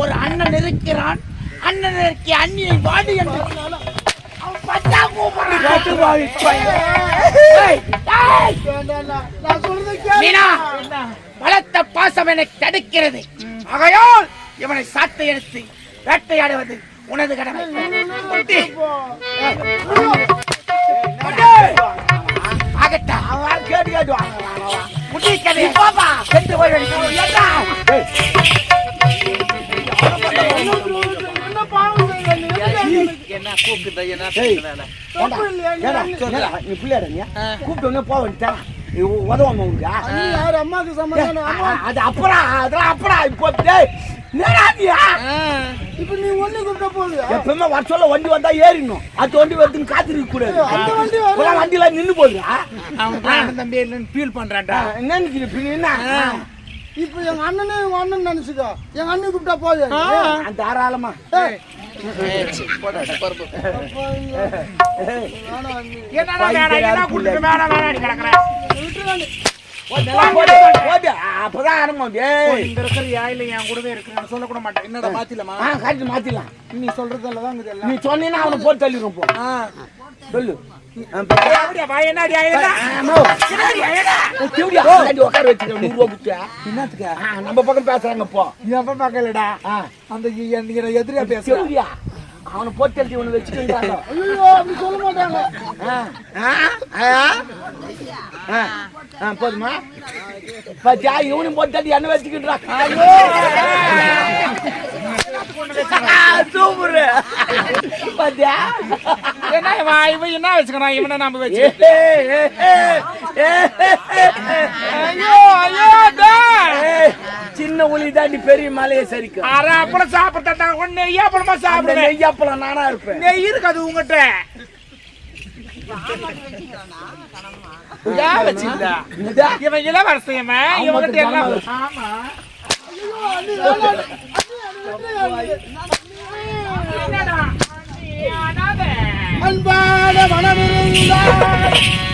ஒரு அண்ணன் இருக்கிறான், அண்ணன் இருக்கிய அண்ணியை வாடி என்று பலத்த பாசம் எனக்கு தடுக்கிறது. ஆகையால் இவனை சாட்டை எடுத்து வேட்டையாடுவது உனது கடமை. என்ன கூப்பிட்டு உதவாம அம்மாவுக்கு சம்பந்தம் அது அப்புறம் அதெல்லாம் அப்புறம் இப்போ இப்ப நீ ஒண்ணு கூப்பிட்ட போகுது. எப்பவுமே வர சொல்ல வண்டி வந்தா ஏறிடணும். அது வண்டி வருதுன்னு காத்திருக்க கூடாது. வண்டியில நின்று போகுதுடா. தம்பி ஃபீல் பண்றான்டா. என்ன இப்ப எங்க அண்ணனே உங்க அண்ணன் நினைச்சுக்கோ. எங்க அண்ணன் கூப்பிட்டா போகுது தாராளமா. அப்பதான் ஆரம்பம் சொல்லக்கூட மாட்டேன். என்னடா மாத்திலமா மாத்திடலாம். நீ சொல்றதுலதான் நீ சொன்னீங்கன்னா அவனை போட்டு தள்ளிடும். போ சொல்லு. உட்கார வச்சுக்க 100 ரூபா குச்சா என்னத்துக்கு நம்ம பக்கம் பேசுறாங்க. போ எப்ப பாக்கலடா அந்த எதிரியா பேச அவனை போட்டு தள்ளி ஒண்ணு வச்சுக்கிட்டு அப்படி சொல்ல மாட்டாங்க. போதுமா பாத்தியா? இவனும் போட்டு தள்ளி என்ன வச்சுக்கிட்டான். சூப்பரு பாத்தியா? இவன் என்ன வச்சுக்கிறான்? இவனை நம்ம வச்சு சின்ன உளி தாண்டி பெரிய மலையை சரிக்கும். அப்புறம் சாப்பிட்டா நெய் அப்புறமா சாப்பிட நெய் அப்பளம் நானா இருப்பேன். நெய் இருக்காது உங்ககிட்ட. இவன் இளவரசன் இவங்கிட்ட எல்லாம். ஆமா அன்பான மனமிருந்தார்